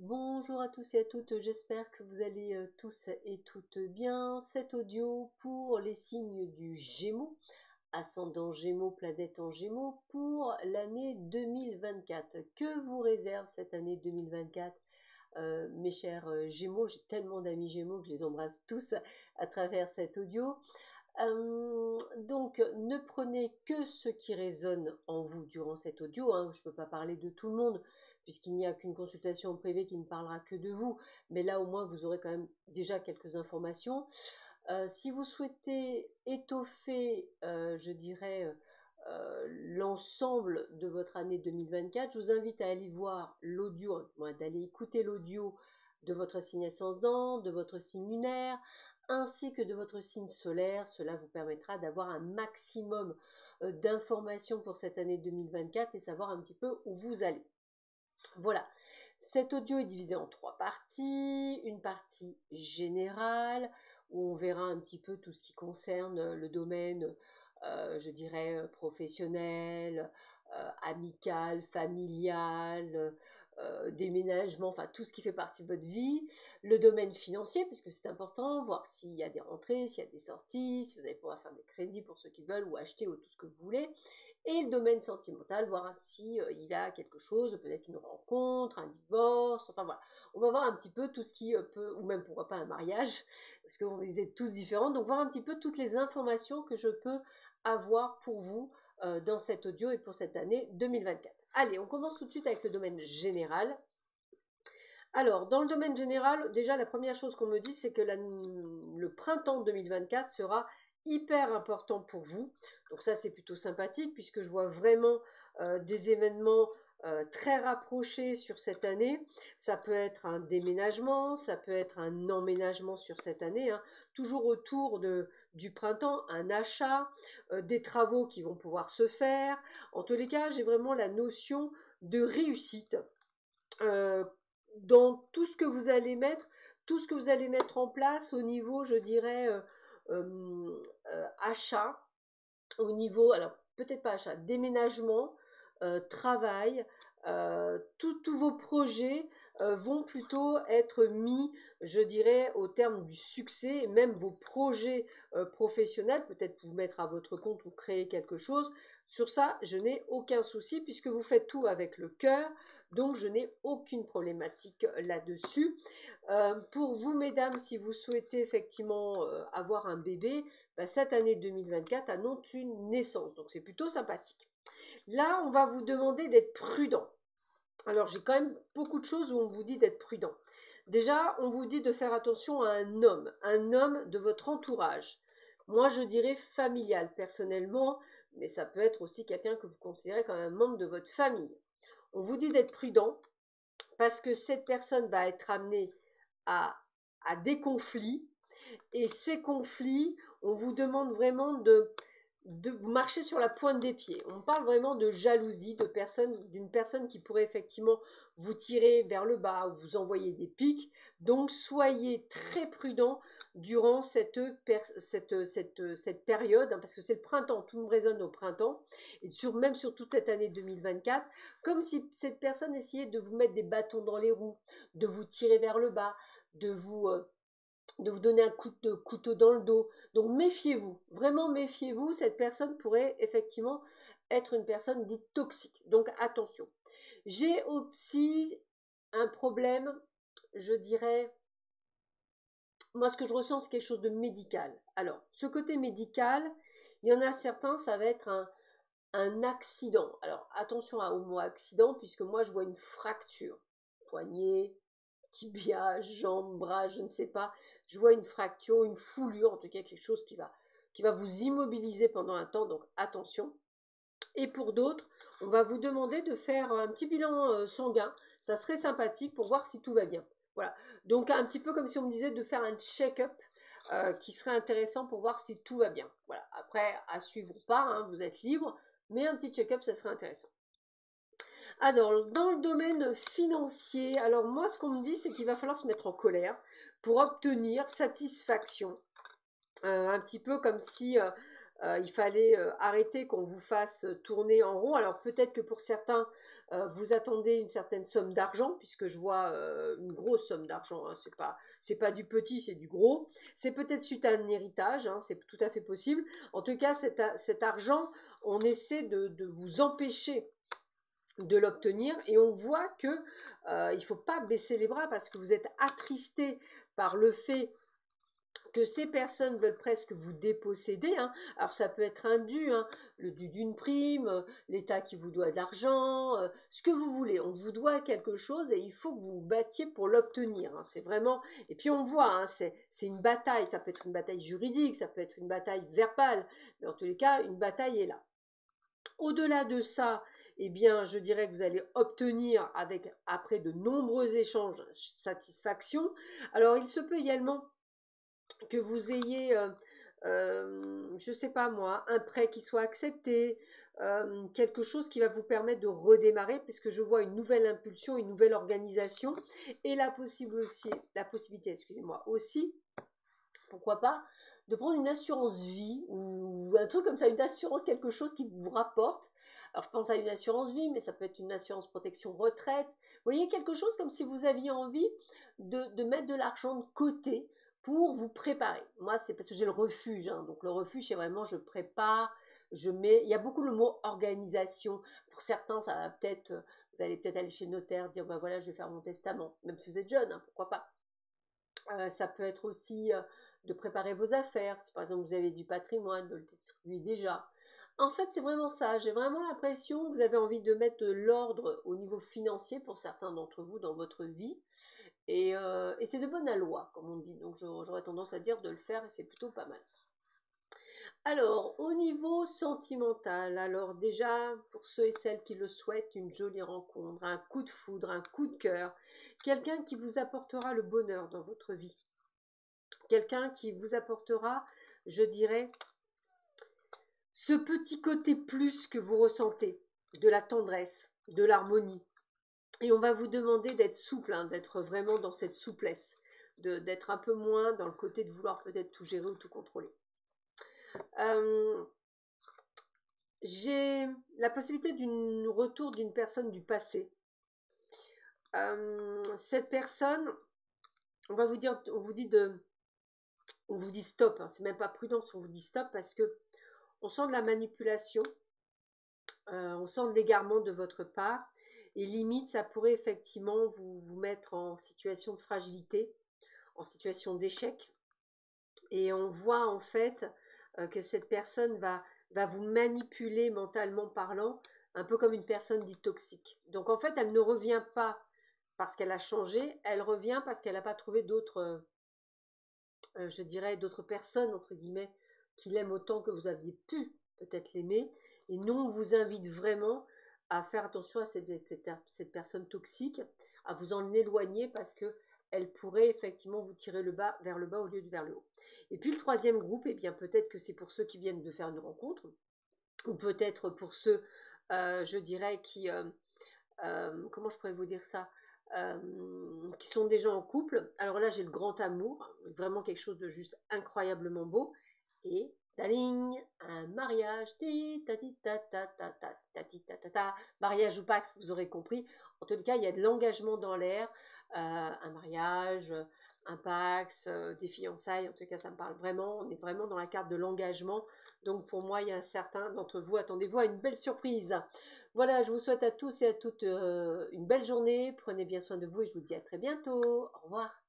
Bonjour à tous et à toutes, j'espère que vous allez tous et toutes bien. Cet audio pour les signes du Gémeaux, ascendant Gémeaux, planète en Gémeaux, pour l'année 2024. Que vous réserve cette année 2024, mes chers Gémeaux? J'ai tellement d'amis Gémeaux que je les embrasse tous à travers cet audio. Donc, ne prenez que ce qui résonne en vous durant cet audio, hein. Je ne peux pas parler de tout le monde, puisqu'il n'y a qu'une consultation privée qui ne parlera que de vous. Mais là, au moins, vous aurez quand même déjà quelques informations. Si vous souhaitez étoffer, je dirais, l'ensemble de votre année 2024, je vous invite à aller voir l'audio, d'aller écouter l'audio de votre signe ascendant, de votre signe lunaire, ainsi que de votre signe solaire. Cela vous permettra d'avoir un maximum d'informations pour cette année 2024 et savoir un petit peu où vous allez. Voilà. Cet audio est divisé en trois parties. Une partie générale, où on verra un petit peu tout ce qui concerne le domaine, je dirais, professionnel, amical, familial, déménagement, enfin tout ce qui fait partie de votre vie. Le domaine financier, puisque c'est important, voir s'il y a des rentrées, s'il y a des sorties, si vous allez pouvoir faire des crédits pour ceux qui veulent ou acheter ou tout ce que vous voulez. Et le domaine sentimental, voir si il y a quelque chose, peut-être une rencontre, un divorce, enfin voilà. On va voir un petit peu tout ce qui peut, ou même pourquoi pas un mariage, parce que vous êtes tous différents, donc voir un petit peu toutes les informations que je peux avoir pour vous dans cet audio et pour cette année 2024. Allez, on commence tout de suite avec le domaine général. Alors, dans le domaine général, déjà, la première chose qu'on me dit, c'est que le printemps 2024 sera hyper important pour vous. Donc ça, c'est plutôt sympathique, puisque je vois vraiment des événements très rapprochés sur cette année. Ça peut être un déménagement, ça peut être un emménagement sur cette année, hein, toujours autour du printemps, un achat, des travaux qui vont pouvoir se faire. En tous les cas, j'ai vraiment la notion de réussite euh, dans tout ce que vous allez mettre, tout ce que vous allez mettre en place au niveau, je dirais, achat, au niveau, alors peut-être pas achat, déménagement, travail, tous vos projets vont plutôt être mis, je dirais, au terme du succès, et même vos projets professionnels, peut-être vous mettre à votre compte ou créer quelque chose. Sur ça, je n'ai aucun souci puisque vous faites tout avec le cœur, donc je n'ai aucune problématique là-dessus. Pour vous, mesdames, si vous souhaitez effectivement avoir un bébé, bah, cette année 2024 annonce une naissance, donc c'est plutôt sympathique. Là, on va vous demander d'être prudent. Alors, j'ai quand même beaucoup de choses où on vous dit d'être prudent. Déjà, on vous dit de faire attention à un homme de votre entourage. Moi, je dirais familial, personnellement, mais ça peut être aussi quelqu'un que vous considérez comme un membre de votre famille. On vous dit d'être prudent parce que cette personne va être amenée à, à des conflits, et ces conflits, on vous demande vraiment de marcher sur la pointe des pieds. On parle vraiment de jalousie, d'une personne qui pourrait effectivement vous tirer vers le bas ou vous envoyer des pics. Donc soyez très prudent durant cette période, hein, parce que c'est le printemps, tout me résonne au printemps, et même sur toute cette année 2024, comme si cette personne essayait de vous mettre des bâtons dans les roues, de vous tirer vers le bas, de vous donner un coup de couteau dans le dos. Donc méfiez-vous, vraiment méfiez-vous, cette personne pourrait effectivement être une personne dite toxique. Donc attention. J'ai aussi un problème, je dirais, moi ce que je ressens c'est quelque chose de médical. Alors, ce côté médical, il y en a certains, ça va être un accident. Alors attention au mot accident, puisque moi je vois une fracture. Poignet, tibia, jambe, bras, je ne sais pas. Je vois une fracture, une foulure, en tout cas quelque chose qui va vous immobiliser pendant un temps, donc attention. Et pour d'autres, on va vous demander de faire un petit bilan sanguin. Ça serait sympathique pour voir si tout va bien. Voilà. Donc un petit peu comme si on me disait de faire un check-up qui serait intéressant pour voir si tout va bien. Voilà. Après, à suivre ou pas, hein, vous êtes libre, mais un petit check-up, ça serait intéressant. Alors, dans le domaine financier, alors moi, ce qu'on me dit, c'est qu'il va falloir se mettre en colère pour obtenir satisfaction. Un petit peu comme si il fallait arrêter qu'on vous fasse tourner en rond. Alors peut-être que pour certains, vous attendez une certaine somme d'argent, puisque je vois une grosse somme d'argent, hein, c'est pas du petit, c'est du gros. C'est peut-être suite à un héritage, hein, c'est tout à fait possible. En tout cas, cet argent, on essaie de vous empêcher de l'obtenir et on voit que il ne faut pas baisser les bras parce que vous êtes attristé par le fait que ces personnes veulent presque vous déposséder, hein. Alors ça peut être un dû, hein, le dû d'une prime, l'État qui vous doit de l'argent, ce que vous voulez. On vous doit quelque chose et il faut que vous vous battiez pour l'obtenir, hein. C'est vraiment... Et puis on voit, hein, c'est une bataille, ça peut être une bataille juridique, ça peut être une bataille verbale, mais en tous les cas, une bataille est là. Au-delà de ça, eh bien, je dirais que vous allez obtenir, après de nombreux échanges, satisfaction. Alors, il se peut également que vous ayez, je ne sais pas moi, un prêt qui soit accepté, quelque chose qui va vous permettre de redémarrer, puisque je vois une nouvelle impulsion, une nouvelle organisation, et la possibilité, excusez-moi, aussi, pourquoi pas, de prendre une assurance vie, ou un truc comme ça, une assurance, quelque chose qui vous rapporte. Alors je pense à une assurance vie, mais ça peut être une assurance protection retraite. Vous voyez, quelque chose comme si vous aviez envie de mettre de l'argent de côté pour vous préparer. Moi, c'est parce que j'ai le refuge, hein. Donc le refuge, c'est vraiment je prépare, je mets. Il y a beaucoup le mot organisation. Pour certains, ça va peut-être, vous allez peut-être aller chez le notaire, dire ben voilà, je vais faire mon testament, même si vous êtes jeune, hein, pourquoi pas. Ça peut être aussi de préparer vos affaires. Si par exemple vous avez du patrimoine, de le distribuer déjà. En fait, c'est vraiment ça. J'ai vraiment l'impression que vous avez envie de mettre de l'ordre au niveau financier pour certains d'entre vous dans votre vie. Et c'est de bonne loi, comme on dit. Donc j'aurais tendance à dire de le faire et c'est plutôt pas mal. Alors, au niveau sentimental, alors déjà, pour ceux et celles qui le souhaitent, une jolie rencontre, un coup de foudre, un coup de cœur, quelqu'un qui vous apportera le bonheur dans votre vie. Quelqu'un qui vous apportera, je dirais, ce petit côté plus que vous ressentez, de la tendresse, de l'harmonie. Et on va vous demander d'être souple, hein, d'être vraiment dans cette souplesse, d'être un peu moins dans le côté de vouloir peut-être tout gérer ou tout contrôler. J'ai la possibilité d'un retour d'une personne du passé. Cette personne, on va vous dire, on vous dit stop, hein, c'est même pas prudence, on vous dit stop parce que on sent de la manipulation, on sent de l'égarement de votre part et limite ça pourrait effectivement vous mettre en situation de fragilité, en situation d'échec. Et on voit en fait que cette personne va vous manipuler mentalement parlant, un peu comme une personne dite toxique. Donc en fait, elle ne revient pas parce qu'elle a changé, elle revient parce qu'elle n'a pas trouvé d'autres, je dirais, d'autres personnes, entre guillemets, qui l'aiment autant que vous aviez pu peut-être l'aimer. Et nous, on vous invite vraiment à faire attention à cette personne toxique, à vous en éloigner parce que elle pourrait effectivement vous tirer vers le bas au lieu de vers le haut. Et puis le troisième groupe, eh bien peut-être que c'est pour ceux qui viennent de faire une rencontre, ou peut-être pour ceux, je dirais, comment je pourrais vous dire ça, qui sont déjà en couple. Alors là, j'ai le grand amour, vraiment quelque chose de juste incroyablement beau. Et taling, un mariage, mariage ou pax, vous aurez compris. En tout cas, il y a de l'engagement dans l'air, un mariage, un pax, des fiançailles. En tout cas, ça me parle vraiment. On est vraiment dans la carte de l'engagement. Donc pour moi, il y a certains d'entre vous, attendez-vous à une belle surprise. Voilà, je vous souhaite à tous et à toutes une belle journée. Prenez bien soin de vous et je vous dis à très bientôt. Au revoir.